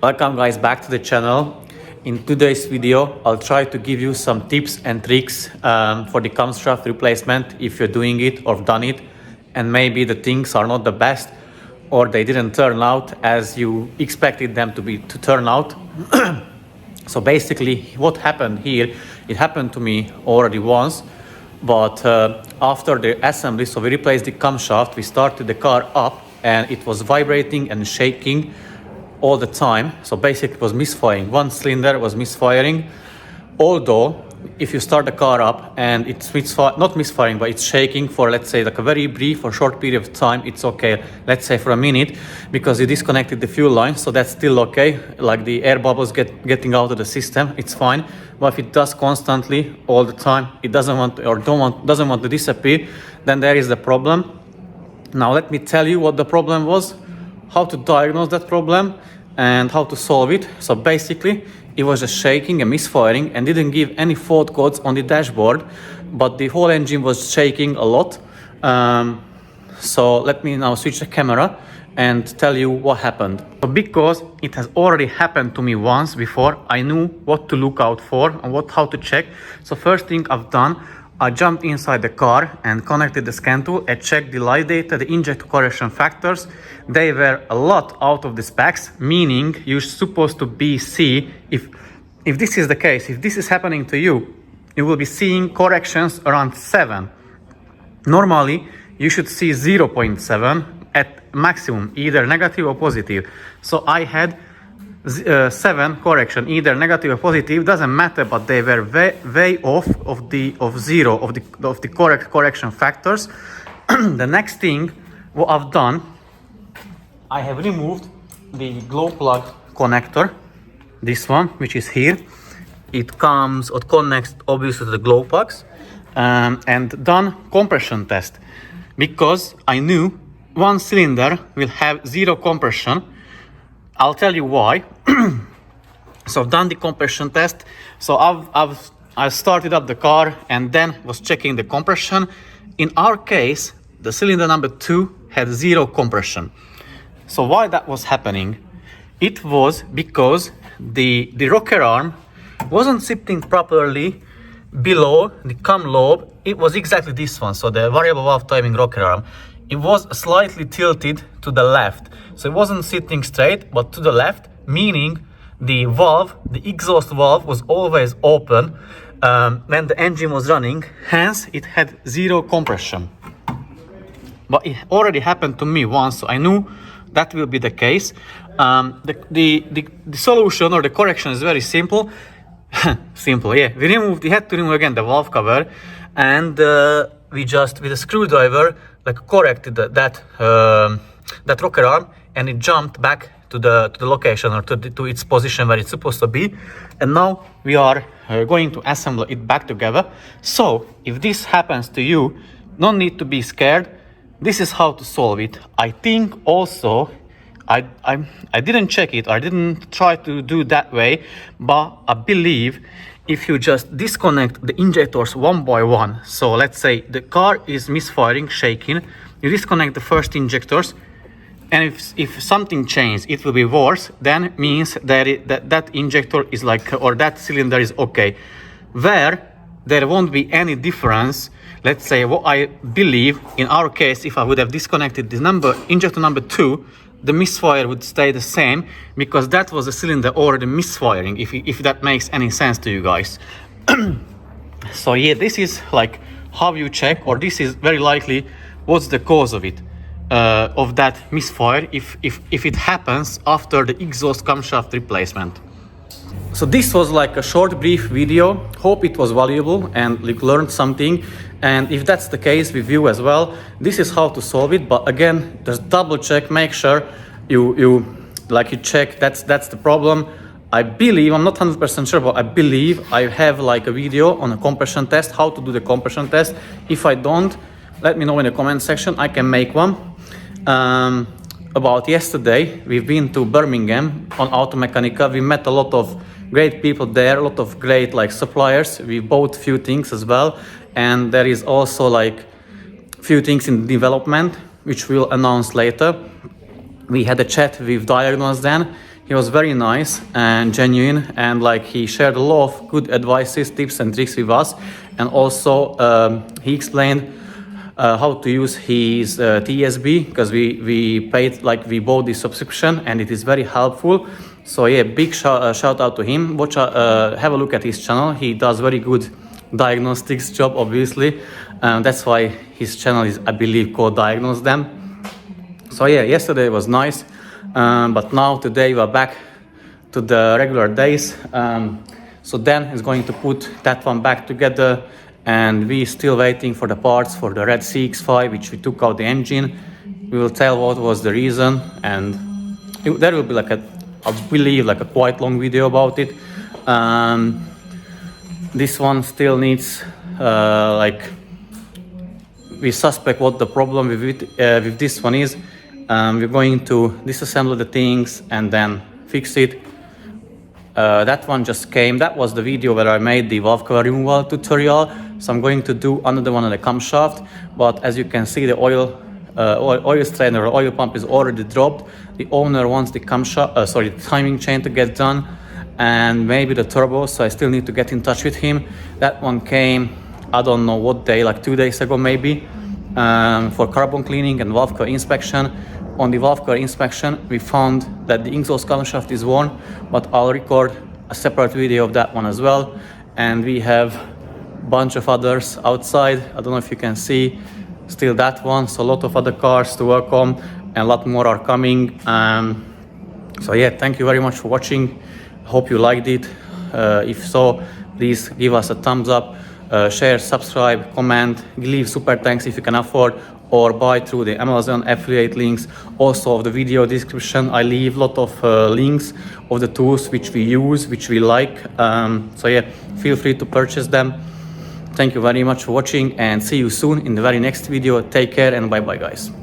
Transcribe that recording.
Welcome guys back to the channel. In today's video I'll try to give you some tips and tricks for the camshaft replacement if you're doing it or done it and maybe the things are not the best or they didn't turn out as you expected them to turn out. So basically what happened here, it happened to me already once, but after the assembly, so we replaced the camshaft, we started the car up and it was vibrating and shaking all the time. So basically it was misfiring. One cylinder was misfiring. Although if you start the car up and it's not misfiring, but it's shaking for, let's say, like a very brief or short period of time, it's okay. Let's say for a minute, because you disconnected the fuel line, so that's still okay. Like the air bubbles getting out of the system, it's fine. But if it does constantly all the time, it doesn't want to disappear, then there is the problem. Now let me tell you what the problem was, how to diagnose that problem and how to solve it. So basically it was just shaking and misfiring and didn't give any fault codes on the dashboard, but the whole engine was shaking a lot. So let me now switch the camera and tell you what happened. Because it has already happened to me once before, I knew what to look out for and how to check. So first thing I've done, I jumped inside the car and connected the scan tool and checked the live data, the inject correction factors. They were a lot out of the specs, meaning you're supposed to see if this is the case, if this is happening to you, you will be seeing corrections around 7. Normally, you should see 0.7 at maximum, either negative or positive. So I had 7 correction, either negative or positive, doesn't matter, but they were way off of the correct correction factors. The next thing what I've done, I have removed the glow plug connector, this one, which is here. It comes or connects obviously to the glow plugs, and done compression test, because I knew one cylinder will have 0 compression. I'll tell you why. So I've done the compression test. So I started up the car and then was checking the compression. In our case, the cylinder number 2 had 0 compression. So why that was happening? It was because the rocker arm wasn't sitting properly below the cam lobe. It was exactly this one, so the variable valve timing rocker arm. It was slightly tilted to the left. So it wasn't sitting straight, but to the left, meaning the valve, the exhaust valve, was always open when the engine was running. Hence, it had 0 compression. But it already happened to me once, so I knew that will be the case. The solution or the correction is very simple. Simple, yeah. We had to remove again the valve cover, and we just with a screwdriver corrected that rocker arm, and it jumped back to the location or to its position where it's supposed to be. And now we are going to assemble it back together. So if this happens to you, no need to be scared. This is how to solve it. I think also I didn't check it, I didn't try to do that way, but I believe if you just disconnect the injectors one by one, so let's say the car is misfiring, shaking, you disconnect the first injectors, and if something changes, it will be worse, then it means that injector is or that cylinder is okay. Where there won't be any difference, let's say what I believe in our case, if I would have disconnected this injector number 2, the misfire would stay the same, because that was the cylinder already misfiring, if that makes any sense to you guys. So yeah, this is how you check, or this is very likely what's the cause of it, of that misfire, if it happens after the exhaust camshaft replacement. So this was a short brief video. Hope it was valuable and learned something. And if that's the case with you as well, this is how to solve it. But again, just double check, make sure you check that's the problem. I believe, I'm not 100% sure, but I believe I have a video on a compression test, how to do the compression test. If I don't, let me know in the comment section, I can make one. About yesterday, we've been to Birmingham on Automechanica. We met a lot of great people there, a lot of great suppliers. We bought few things as well, and there is also few things in development which we'll announce later. We had a chat with Diagnos then. He he was very nice and genuine, and like he shared a lot of good advices, tips and tricks with us. And also he explained how to use his TSB, because we paid, like we bought the subscription, and it is very helpful. So yeah, big shout out to him. Watch have a look at his channel. He does very good diagnostics job, obviously. That's why his channel is, I believe, called Diagnose Them. So yeah, yesterday was nice, but now today we are back to the regular days. So Dan is going to put that one back together, and we still waiting for the parts for the red CX-5, which we took out the engine. We will tell what was the reason, and there will be like I believe like a quite long video about it. This one still needs like, we suspect what the problem with it, with this one is. We're going to disassemble the things and then fix it. That one just came. That was the video where I made the valve cover removal tutorial. So I'm going to do another one on the camshaft. But as you can see, the oil strainer or oil pump is already dropped. The owner wants the camshaft, the timing chain to get done, and maybe the turbo. So I still need to get in touch with him. That one came, I don't know what day, like 2 days ago maybe, for carbon cleaning and valve cover inspection. On the valve cover inspection, we found that the exhaust camshaft is worn, but I'll record a separate video of that one as well. And we have a bunch of others outside. I don't know if you can see still that one. So a lot of other cars to work on, and a lot more are coming. So yeah, thank you very much for watching. Hope you liked it. If so, please give us a thumbs up, share, subscribe, comment, leave super thanks if you can afford, or buy through the Amazon affiliate links. Also of the video description, I leave a lot of links of the tools which we use, which we like. So yeah, feel free to purchase them. Thank you very much for watching, and see you soon in the very next video. Take care and bye bye guys.